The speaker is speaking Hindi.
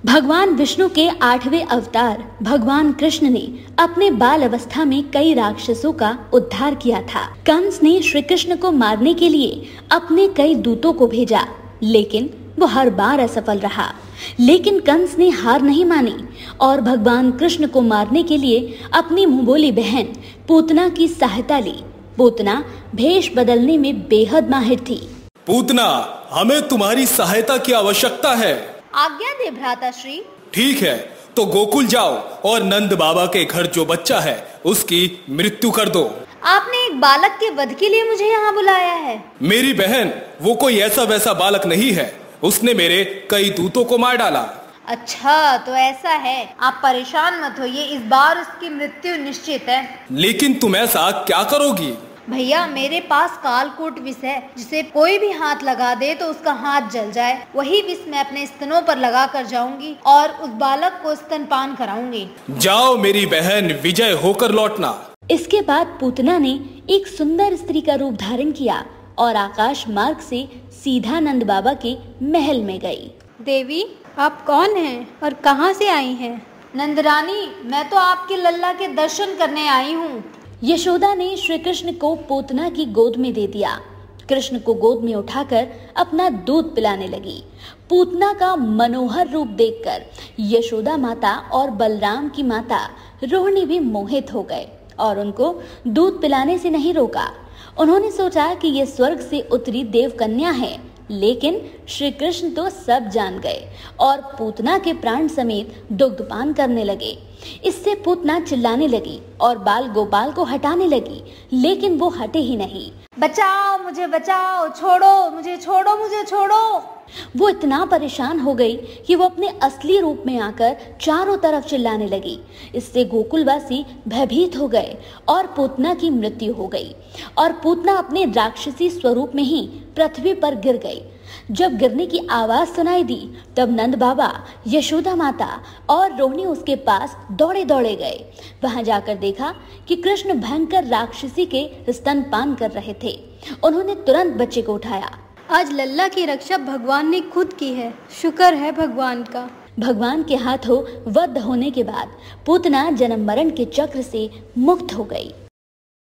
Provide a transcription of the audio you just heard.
भगवान विष्णु के 8वें अवतार भगवान कृष्ण ने अपने बाल अवस्था में कई राक्षसों का उद्धार किया था। कंस ने श्री कृष्ण को मारने के लिए अपने कई दूतों को भेजा, लेकिन वो हर बार असफल रहा। लेकिन कंस ने हार नहीं मानी और भगवान कृष्ण को मारने के लिए अपनी मुंहबोली बहन पूतना की सहायता ली। पूतना भेष बदलने में बेहद माहिर थी। पूतना, हमें तुम्हारी सहायता की आवश्यकता है। आज्ञा दे भ्राताश्री। ठीक है, तो गोकुल जाओ और नंद बाबा के घर जो बच्चा है उसकी मृत्यु कर दो। आपने एक बालक के वध के लिए मुझे यहाँ बुलाया है? मेरी बहन, वो कोई ऐसा वैसा बालक नहीं है। उसने मेरे कई दूतों को मार डाला। अच्छा, तो ऐसा है। आप परेशान मत होइए, इस बार उसकी मृत्यु निश्चित है। लेकिन तुम ऐसा क्या करोगी? भैया, मेरे पास कालकूट विष है, जिसे कोई भी हाथ लगा दे तो उसका हाथ जल जाए। वही विष मैं अपने स्तनों पर लगा कर जाऊंगी और उस बालक को स्तनपान कराऊंगी। जाओ मेरी बहन, विजय होकर लौटना। इसके बाद पूतना ने एक सुंदर स्त्री का रूप धारण किया और आकाश मार्ग से सीधा नंद बाबा के महल में गई। देवी, आप कौन हैं और कहां से आई हैं? नंदरानी, मैं तो आपके लल्ला के दर्शन करने आई हूँ। यशोदा ने श्री कृष्ण को पूतना की गोद में दे दिया। कृष्ण को गोद में उठाकर अपना दूध पिलाने लगी। पूतना का मनोहर रूप देखकर यशोदा माता और बलराम की माता रोहिणी भी मोहित हो गए और उनको दूध पिलाने से नहीं रोका। उन्होंने सोचा कि ये स्वर्ग से उतरी देव कन्या है, लेकिन श्री कृष्ण तो सब जान गए और पूतना के प्राण समेत दुग्धपान करने लगे। इससे पूतना चिल्लाने लगी और बाल गोपाल को हटाने लगी, लेकिन वो हटे ही नहीं। बचाओ मुझे, बचाओ, छोड़ो मुझे, छोड़ो मुझे, छोड़ो। वो इतना परेशान हो गई कि वो अपने असली रूप में आकर चारों तरफ चिल्लाने लगी। इससे गोकुलवासी भयभीत हो गए और पूतना की मृत्यु हो गई और पूतना अपने राक्षसी स्वरूप में ही पृथ्वी पर गिर गई। जब गिरने की आवाज सुनाई दी, तब नंद बाबा, यशोदा माता और रोहिणी उसके पास दौड़े दौड़े गए। वहां जाकर देखा कि कृष्ण भयंकर राक्षसी के स्तनपान कर रहे थे। उन्होंने तुरंत बच्चे को उठाया। आज लल्ला की रक्षा भगवान ने खुद की है, शुक्र है भगवान का। भगवान के हाथों वध होने के बाद पूतना जन्म मरण के चक्र से मुक्त हो गई।